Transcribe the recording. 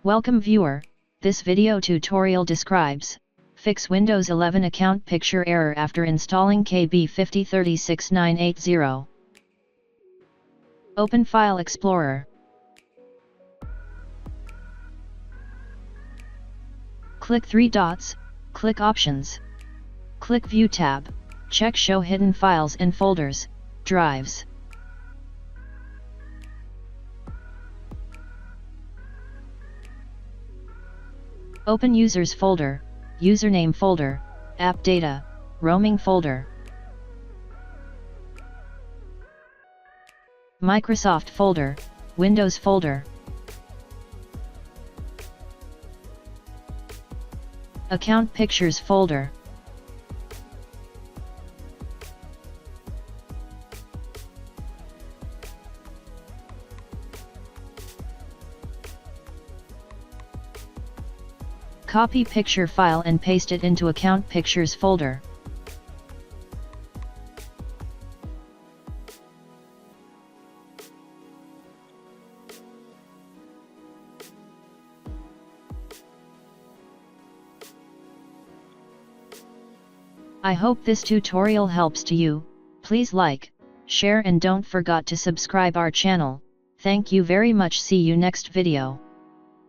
Welcome viewer, this video tutorial describes fix Windows 11 account picture error after installing KB5036980. Open File Explorer. Click three dots, click Options. Click View tab, check Show Hidden Files and Folders, Drives. Open Users folder, Username folder, App Data, Roaming folder. Microsoft folder, Windows folder. Account Pictures folder. Copy picture file and paste it into Account Pictures folder. I hope this tutorial helps to you. Please like, share and don't forget to subscribe our channel. Thank you very much. See you next video.